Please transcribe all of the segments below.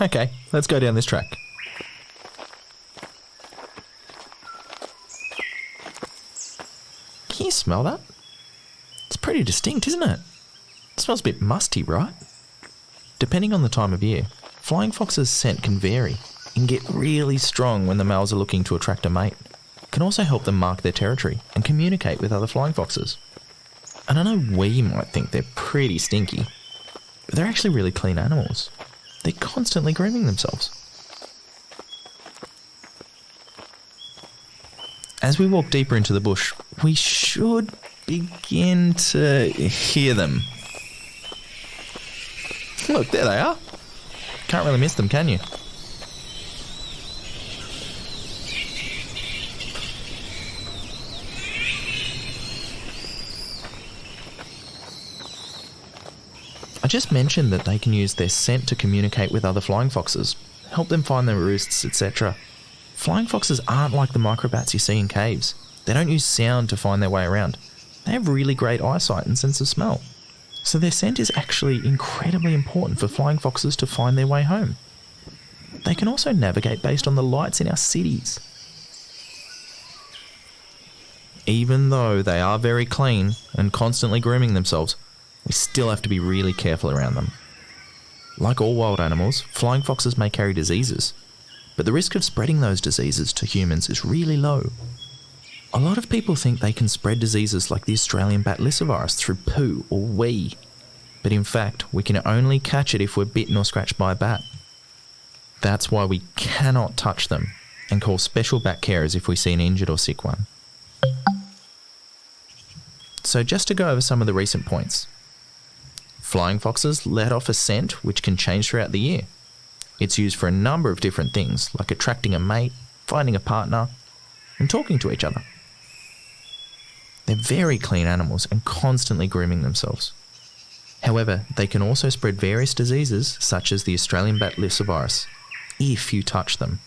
Okay, let's go down this track. Can you smell that? It's pretty distinct, isn't it? It smells a bit musty, right? Depending on the time of year, flying foxes' scent can vary and get really strong when the males are looking to attract a mate. It can also help them mark their territory and communicate with other flying foxes. And I know we might think they're pretty stinky, but they're actually really clean animals. They're constantly grooming themselves. As we walk deeper into the bush, we should begin to hear them. Look, there they are. Can't really miss them, can you? I just mentioned that they can use their scent to communicate with other flying foxes, help them find their roosts, etc. Flying foxes aren't like the microbats you see in caves. They don't use sound to find their way around. They have really great eyesight and sense of smell. So their scent is actually incredibly important for flying foxes to find their way home. They can also navigate based on the lights in our cities. Even though they are very clean and constantly grooming themselves, we still have to be really careful around them. Like all wild animals, flying foxes may carry diseases, but the risk of spreading those diseases to humans is really low. A lot of people think they can spread diseases like the Australian bat lyssavirus through poo or wee, but in fact, we can only catch it if we're bitten or scratched by a bat. That's why we cannot touch them and call special bat carers if we see an injured or sick one. So just to go over some of the recent points. Flying foxes let off a scent which can change throughout the year. It's used for a number of different things, like attracting a mate, finding a partner, and talking to each other. They're very clean animals and constantly grooming themselves. However, they can also spread various diseases such as the Australian bat lyssavirus, if you touch them.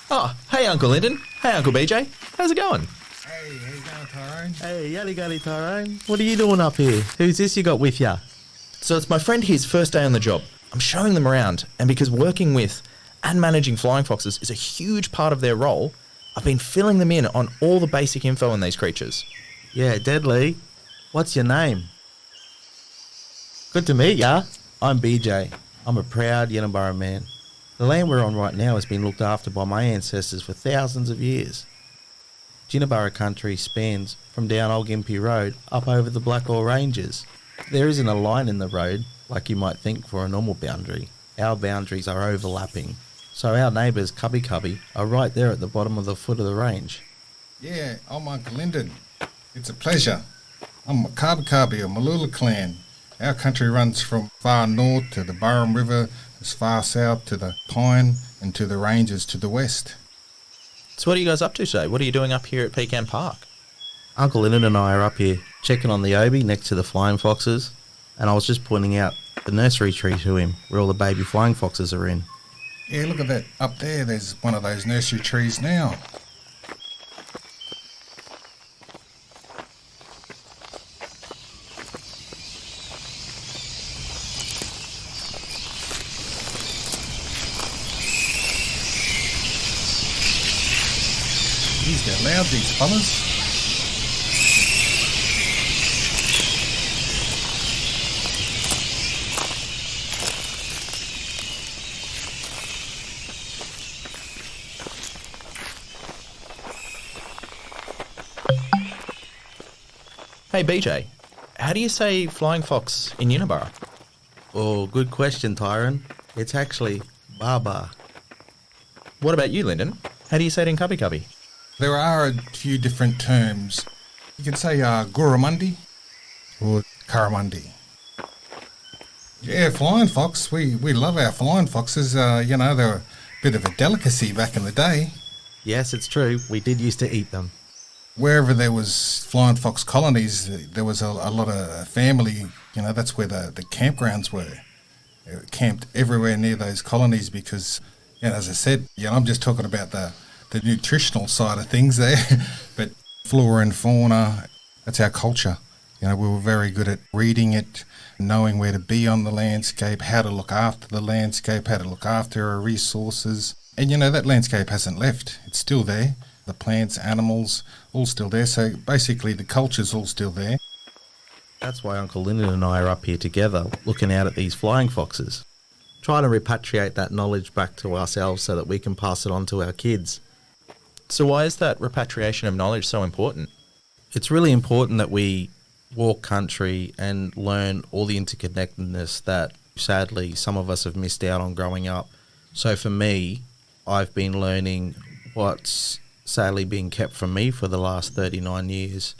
Oh, hey Uncle Lyndon. Hey Uncle BJ. How's it going? Hey, how you going, Tyrone? Hey, yally gully Tyrone. What are you doing up here? Who's this you got with ya? So it's my friend here's first day on the job. I'm showing them around, and because working with and managing flying foxes is a huge part of their role, I've been filling them in on all the basic info on these creatures. Yeah, deadly. What's your name? Good to meet ya. I'm BJ. I'm a proud Jinibara man. The land we're on right now has been looked after by my ancestors for thousands of years. Jinibara country spans from down Old Gympie Road up over the Blackall Ranges. There isn't a line in the road like you might think for a normal boundary. Our boundaries are overlapping. So our neighbours Kabi Kabi are right there at the bottom of the foot of the range. Yeah, I'm Uncle Lyndon. It's a pleasure. I'm a Kabi Kabi of Malula clan. Our country runs from far north to the Burrum River, as far south to the Pine and to the ranges to the west. So what are you guys up to today? What are you doing up here at Pecan Park? Uncle Lyndon and I are up here checking on the Obi next to the flying foxes, and I was just pointing out the nursery tree to him where all the baby flying foxes are in. Yeah, look at that. Up there, there's one of those nursery trees now. Jeez, they're loud, these fellas. Hey BJ, how do you say flying fox in Jinibara? Oh, good question, Tyrone. It's actually Baba. What about you, Lyndon? How do you say it in Kabi Kabi? There are a few different terms. You can say Girrimundi or Currimundi. Yeah, flying fox. We love our flying foxes. They're a bit of a delicacy back in the day. Yes, it's true. We did used to eat them. Wherever there was flying fox colonies, there was a lot of family. That's where the campgrounds were. They were camped everywhere near those colonies because, as I said, I'm just talking about the nutritional side of things there. But flora and fauna, that's our culture. We were very good at reading it, knowing where to be on the landscape, how to look after the landscape, how to look after our resources. And that landscape hasn't left. It's still there. The plants, animals, all still there. So basically the culture's all still there. That's why Uncle Lyndon and I are up here together, looking out at these flying foxes, trying to repatriate that knowledge back to ourselves so that we can pass it on to our kids. So why is that repatriation of knowledge so important? It's really important that we walk country and learn all the interconnectedness that sadly some of us have missed out on growing up. So for me, I've been learning what's sadly been kept from me for the last 39 years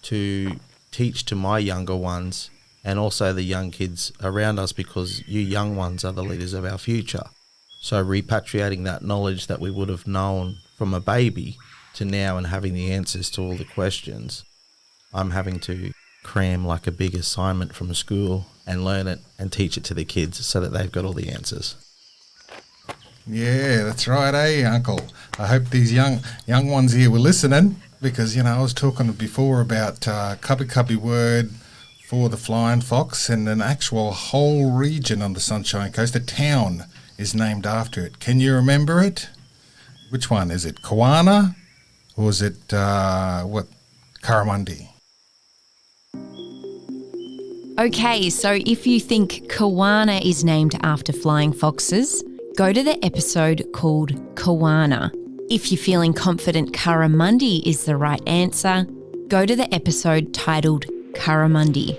to teach to my younger ones and also the young kids around us, because you young ones are the leaders of our future. So repatriating that knowledge that we would have known from a baby to now and having the answers to all the questions, I'm having to cram like a big assignment from school and learn it and teach it to the kids so that they've got all the answers. Yeah, that's right, Uncle? I hope these young ones here were listening, because, I was talking before about Kabi Kabi word for the flying fox, and an actual whole region on the Sunshine Coast, a town, is named after it. Can you remember it? Which one? Is it Kawana? Or is it, Currimundi? Okay, so if you think Kawana is named after flying foxes, go to the episode called Kawana. If you're feeling confident Currimundi is the right answer, go to the episode titled Currimundi.